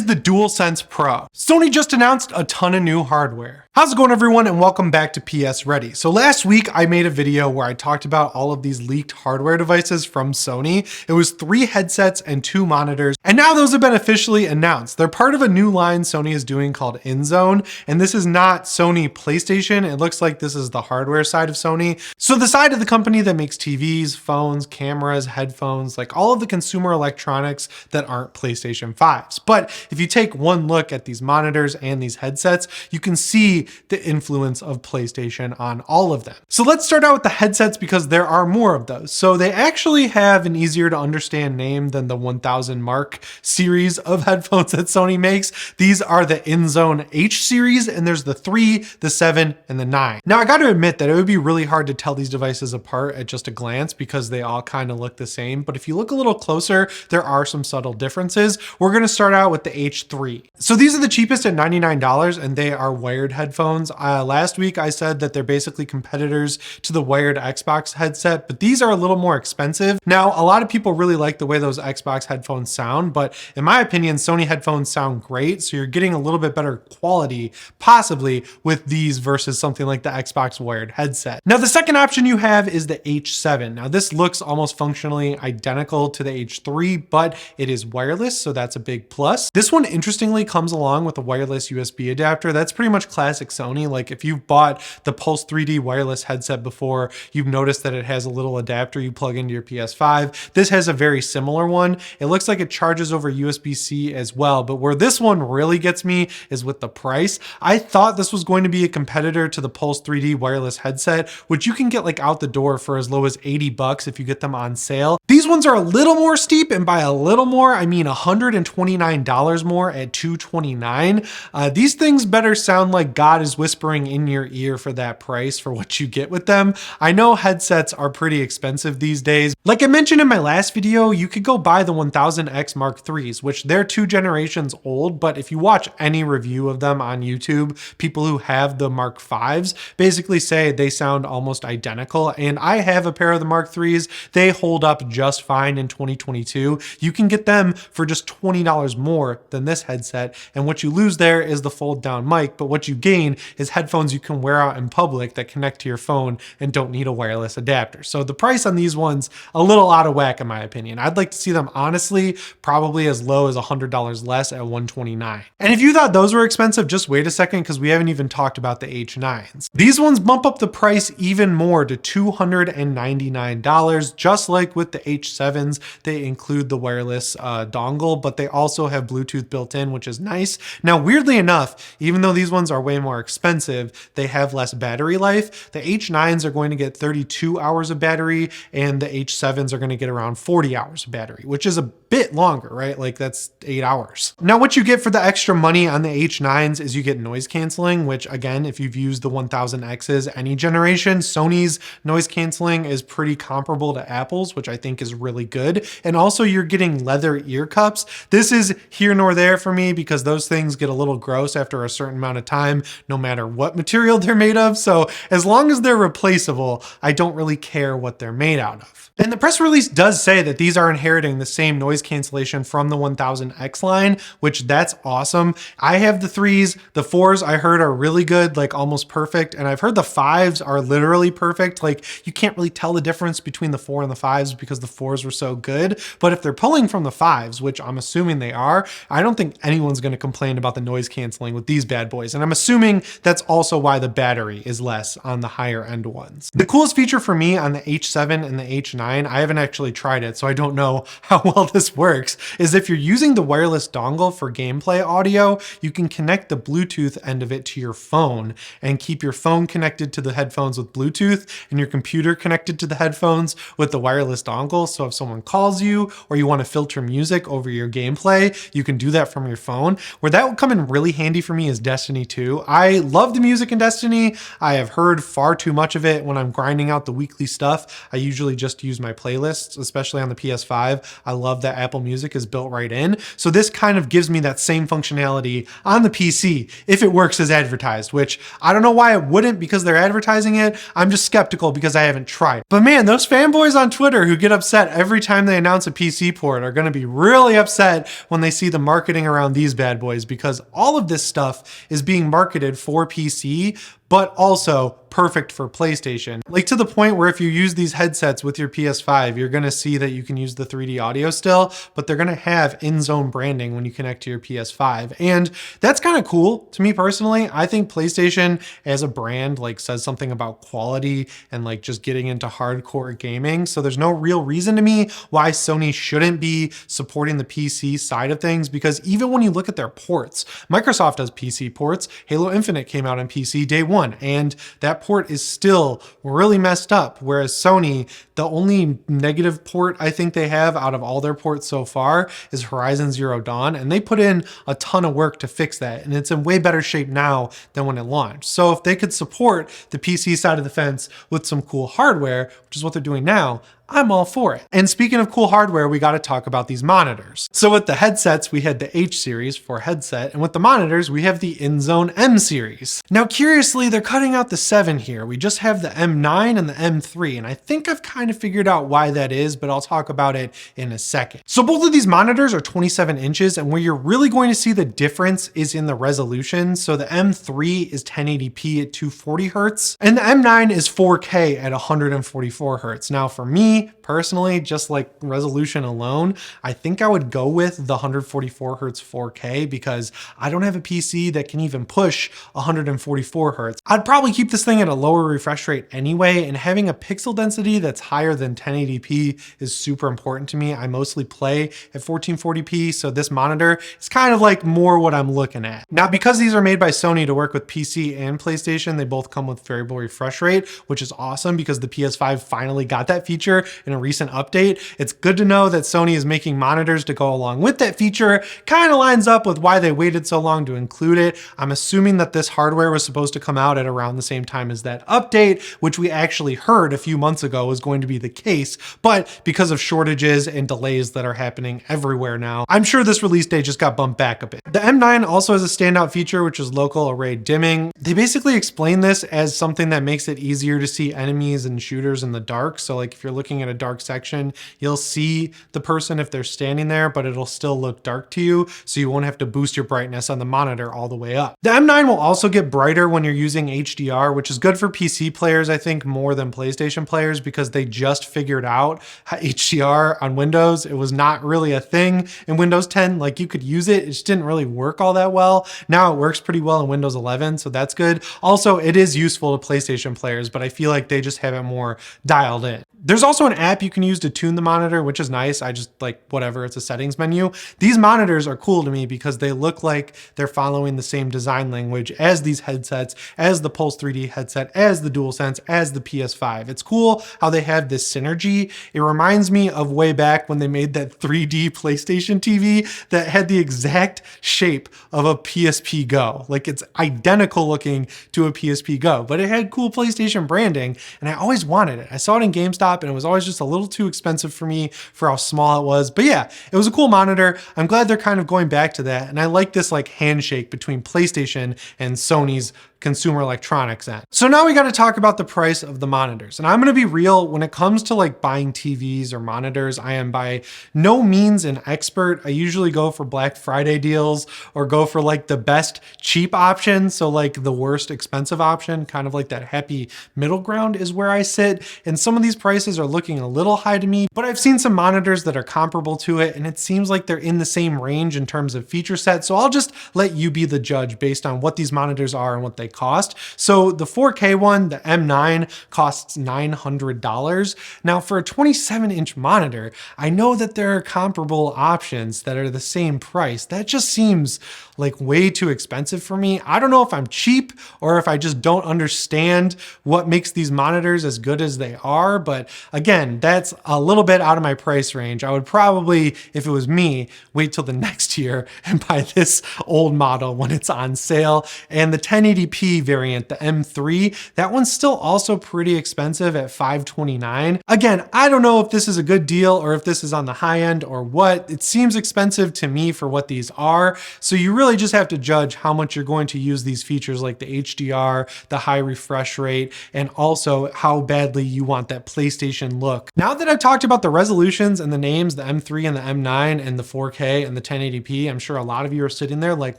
is the DualSense Pro. Sony just announced a ton of new hardware. How's it going, everyone, and welcome back to PSReady. So last week I made a video where I talked about all of these leaked hardware devices from Sony. It was 3 headsets and 2 monitors, and now those have been officially announced. They're part of a new line Sony is doing called InZone, and this is not Sony PlayStation. It looks like this is the hardware side of Sony. So the side of the company that makes TVs, phones, cameras, headphones, like all of the consumer electronics that aren't PlayStation 5s. But if you take one look at these monitors and these headsets, you can see the influence of PlayStation on all of them. So let's start out with the headsets because there are more of those. So they actually have an easier to understand name than the 1000 Mark series of headphones that Sony makes. These are the InZone H series, and there's the 3, the 7, and the 9. Now I got to admit that it would be really hard to tell these devices apart at just a glance because they all kind of look the same. But if you look a little closer, there are some subtle differences. We're going to start out with the H3. So these are the cheapest at $99, and they are wired headphones. Last week I said that they're basically competitors to the wired Xbox headset, but these are a little more expensive. Now, a lot of people really like the way those Xbox headphones sound, but in my opinion, Sony headphones sound great. So you're getting a little bit better quality, possibly, with these versus something like the Xbox wired headset. Now, the second option you have is the H7. Now, this looks almost functionally identical to the H3, but it is wireless, so that's a big plus. This one, interestingly, comes along with a wireless USB adapter. That's pretty much classic Sony. Like if you've bought the Pulse 3D wireless headset before, you've noticed that it has a little adapter you plug into your PS5. This has a very similar one. It looks like it charges over USB-C as well, but where this one really gets me is with the price. I thought this was going to be a competitor to the Pulse 3D wireless headset, which you can get like out the door for as low as $80 if you get them on sale. These ones are a little more steep, and by a little more, I mean $129 more at $229. These things better sound like God is whispering in your ear for that price for what you get with them. I know headsets are pretty expensive these days. Like I mentioned in my last video, you could go buy the 1000X Mark IIIs, which they're 2 generations old, but if you watch any review of them on YouTube, people who have the Mark Vs basically say they sound almost identical, and I have a pair of the Mark IIIs. They hold up just fine in 2022. You can get them for just $20 more than this headset, and what you lose there is the fold down mic, but what you gain is headphones you can wear out in public that connect to your phone and don't need a wireless adapter. So the price on these ones, a little out of whack in my opinion. I'd like to see them honestly probably as low as $100 less at $129. And if you thought those were expensive, just wait a second because we haven't even talked about the H9s. These ones bump up the price even more to $299. Just like with the H7s, they include the wireless dongle, but they also have Bluetooth built in, which is nice. Now, weirdly enough, even though these ones are way more expensive, they have less battery life. The H9s are going to get 32 hours of battery, and the H7s are going to get around 40 hours of battery, which is a bit longer, right? Like that's 8 hours. Now, what you get for the extra money on the H9s is you get noise canceling, which again, if you've used the 1000Xs any generation, Sony's noise canceling is pretty comparable to Apple's, which I think is really good. And also you're getting leather ear cups. This is here nor there for me because those things get a little gross after a certain amount of time, no matter what material they're made of. So as long as they're replaceable, I don't really care what they're made out of. And the press release does say that these are inheriting the same noise cancellation from the 1000X line, which that's awesome. I have the 3s, the 4s I heard are really good, like almost perfect. And I've heard the 5s are literally perfect. Like you can't really tell the difference between the 4 and the 5s because the 4s were so good. But if they're pulling from the 5s, which I'm assuming they are, I don't think anyone's going to complain about the noise canceling with these bad boys. And I'm assuming that's also why the battery is less on the higher end ones. The coolest feature for me on the H7 and the H9, I haven't actually tried it, so I don't know how well this works, is if you're using the wireless dongle for gameplay audio, you can connect the Bluetooth end of it to your phone and keep your phone connected to the headphones with Bluetooth and your computer connected to the headphones with the wireless dongle. So if someone calls you or you want to filter music over your gameplay, you can do that from your phone. Where that would come in really handy for me is Destiny 2. I love the music in Destiny. I have heard far too much of it when I'm grinding out the weekly stuff. I usually just use my playlists, especially on the PS5. I love that that Apple Music is built right in. So this kind of gives me that same functionality on the PC if it works as advertised, which I don't know why it wouldn't because they're advertising it. I'm just skeptical because I haven't tried. But man, those fanboys on Twitter who get upset every time they announce a PC port are gonna be really upset when they see the marketing around these bad boys, because all of this stuff is being marketed for PC, but also perfect for PlayStation. Like to the point where if you use these headsets with your PS5, you're gonna see that you can use the 3D audio still, but they're gonna have InZone branding when you connect to your PS5. And that's kind of cool to me personally. I think PlayStation as a brand like says something about quality and like just getting into hardcore gaming. So there's no real reason to me why Sony shouldn't be supporting the PC side of things, because even when you look at their ports, Microsoft does PC ports. Halo Infinite came out on PC day one, and that port is still really messed up. Whereas Sony, the only negative port I think they have out of all their ports so far is Horizon Zero Dawn, and they put in a ton of work to fix that, and it's in way better shape now than when it launched. So if they could support the PC side of the fence with some cool hardware, which is what they're doing now, I'm all for it. And speaking of cool hardware, we got to talk about these monitors. So with the headsets, we had the H series for headset, and with the monitors, we have the InZone M series. Now, curiously, they're cutting out the 7 here. We just have the M9 and the M3, and I think I've kind of figured out why that is, but I'll talk about it in a second. So both of these monitors are 27 inches, and where you're really going to see the difference is in the resolution. So the M3 is 1080p at 240 Hertz, and the M9 is 4K at 144 Hertz. Now, for me, personally, just like resolution alone, I think I would go with the 144 Hertz 4K because I don't have a PC that can even push 144 Hertz. I'd probably keep this thing at a lower refresh rate anyway, and having a pixel density that's higher than 1080p is super important to me. I mostly play at 1440p, so this monitor is kind of like more what I'm looking at. Now, because these are made by Sony to work with PC and PlayStation, they both come with variable refresh rate, which is awesome because the PS5 finally got that feature in a recent update. It's good to know that Sony is making monitors to go along with that feature. Kind of lines up with why they waited so long to include it. I'm assuming that this hardware was supposed to come out at around the same time as that update, which we actually heard a few months ago was going to be the case, but because of shortages and delays that are happening everywhere now, I'm sure this release date just got bumped back a bit. The M9 also has a standout feature, which is local array dimming. They basically explain this as something that makes it easier to see enemies and shooters in the dark. So like if you're looking at a dark section, you'll see the person if they're standing there, but it'll still look dark to you, so you won't have to boost your brightness on the monitor all the way up. The M9 will also get brighter when you're using HDR, which is good for PC players, I think, more than PlayStation players, because they just figured out HDR on Windows. It was not really a thing in Windows 10. Like you could use it, it just didn't really work all that well. Now it works pretty well in Windows 11, so that's good. Also, it is useful to PlayStation players, but I feel like they just have it more dialed in. There's also an app you can use to tune the monitor, which is nice. I just like whatever, it's a settings menu. These monitors are cool to me because they look like they're following the same design language as these headsets, as the Pulse 3D headset, as the DualSense, as the PS5. It's cool how they have this synergy. It reminds me of way back when they made that 3D PlayStation TV that had the exact shape of a PSP Go. Like it's identical looking to a PSP Go, but it had cool PlayStation branding, and I always wanted it. I saw it in GameStop, and it was always just a little too expensive for me for how small it was. But yeah, it was a cool monitor. I'm glad they're kind of going back to that. And I like this like handshake between PlayStation and Sony's consumer electronics end. So now we got to talk about the price of the monitors. And I'm going to be real, when it comes to like buying TVs or monitors, I am by no means an expert. I usually go for Black Friday deals or go for like the best cheap option. So like the worst expensive option, kind of like that happy middle ground is where I sit. And some of these prices are looking a little high to me, but I've seen some monitors that are comparable to it, and it seems like they're in the same range in terms of feature set. So I'll just let you be the judge based on what these monitors are and what they cost. So the 4K one, the M9, costs $900. Now for a 27-inch monitor, I know that there are comparable options that are the same price. That just seems like way too expensive for me. I don't know if I'm cheap or if I just don't understand what makes these monitors as good as they are. But again, that's a little bit out of my price range. I would probably, if it was me, wait till the next year and buy this old model when it's on sale. And the 1080p 1080p variant, the M3, that one's still also pretty expensive at $529. Again, I don't know if this is a good deal or if this is on the high end or what. It seems expensive to me for what these are. So you really just have to judge how much you're going to use these features like the HDR, the high refresh rate, and also how badly you want that PlayStation look. Now that I've talked about the resolutions and the names, the M3 and the M9 and the 4K and the 1080p, I'm sure a lot of you are sitting there like,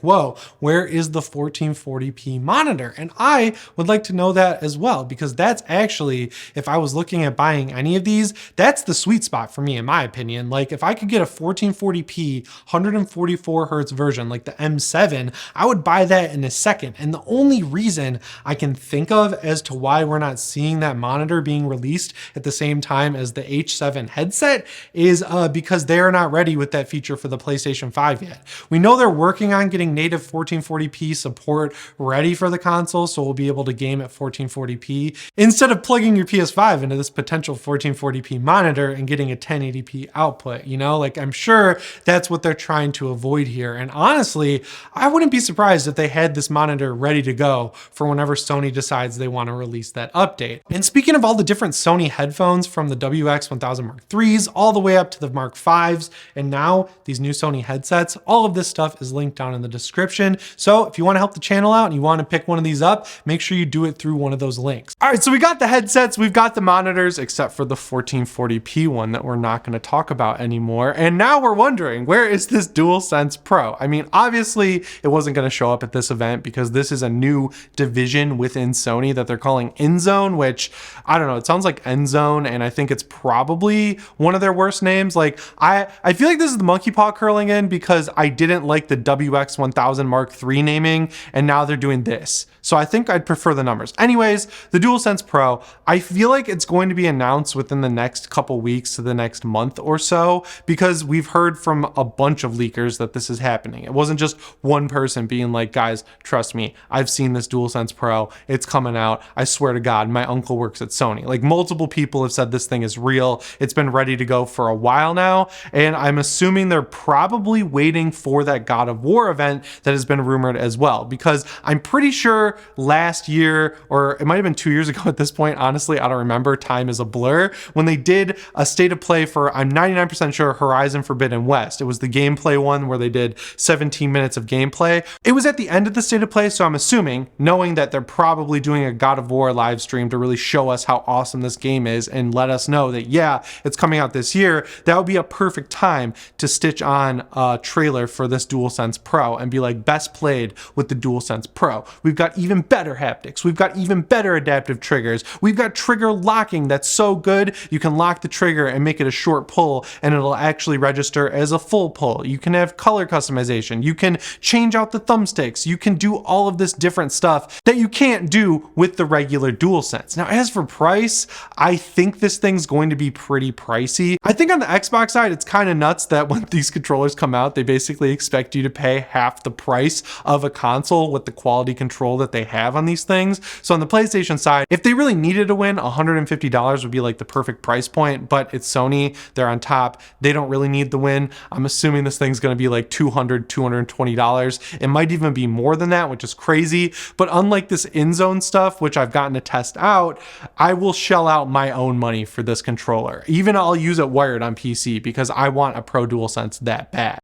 whoa, where is the 1440p monitor? And I would like to know that as well, because that's actually, if I was looking at buying any of these, that's the sweet spot for me, in my opinion. Like if I could get a 1440p, 144 hertz version like the M7, I would buy that in a second. And the only reason I can think of as to why we're not seeing that monitor being released at the same time as the H7 headset is because they're not ready with that feature for the PlayStation 5 yet. We know they're working on getting native 1440p support ready for the console, so we'll be able to game at 1440p instead of plugging your PS5 into this potential 1440p monitor and getting a 1080p output. You know, like I'm sure that's what they're trying to avoid here. And honestly, I wouldn't be surprised if they had this monitor ready to go for whenever Sony decides they want to release that update. And speaking of all the different Sony headphones, from the WX1000 Mark IIIs all the way up to the Mark Vs, and now these new Sony headsets, all of this stuff is linked down in the description. So if you want to help the channel out and you want to pick one of these up, make sure you do it through one of those links. All right, so we got the headsets, we've got the monitors, except for the 1440p one that we're not going to talk about anymore. And now we're wondering, where is this DualSense Pro? I mean, obviously it wasn't going to show up at this event because this is a new division within Sony that they're calling InZone, which I don't know, it sounds like EndZone, and I think it's probably one of their worst names. Like I feel like this is the monkey paw curling in because I didn't like the WX1000 Mark III naming, and now they're doing this. So I think I'd prefer the numbers. Anyways, the DualSense Pro, I feel like it's going to be announced within the next couple weeks to the next month or so, because we've heard from a bunch of leakers that this is happening. It wasn't just one person being like, guys, trust me, I've seen this DualSense Pro, it's coming out. I swear to God, my uncle works at Sony. Like multiple people have said this thing is real. It's been ready to go for a while now. And I'm assuming they're probably waiting for that God of War event that has been rumored as well, because I'm pretty sure last year, or it might have been 2 years ago at this point, honestly, I don't remember, time is a blur, when they did a state of play for, I'm 99% sure, Horizon Forbidden West. It was the gameplay one where they did 17 minutes of gameplay. It was at the end of the state of play, so I'm assuming, knowing that they're probably doing a God of War live stream to really show us how awesome this game is and let us know that, yeah, it's coming out this year, that would be a perfect time to stitch on a trailer for this DualSense Pro and be like, best played with the DualSense Pro. We've got even better haptics. We've got even better adaptive triggers. We've got trigger locking that's so good, you can lock the trigger and make it a short pull and it'll actually register as a full pull. You can have color customization. You can change out the thumbsticks. You can do all of this different stuff that you can't do with the regular DualSense. Now, as for price, I think this thing's going to be pretty pricey. I think on the Xbox side, it's kind of nuts that when these controllers come out, they basically expect you to pay half the price of a console with the quality control that they have on these things. So on the PlayStation side, if they really needed to win, $150 would be like the perfect price point, but it's Sony, they're on top, they don't really need the win. I'm assuming this thing's gonna be like $200, $220. It might even be more than that, which is crazy. But unlike this InZone stuff, which I've gotten to test out, I will shell out my own money for this controller. Even I'll use it wired on PC because I want a Pro DualSense that bad.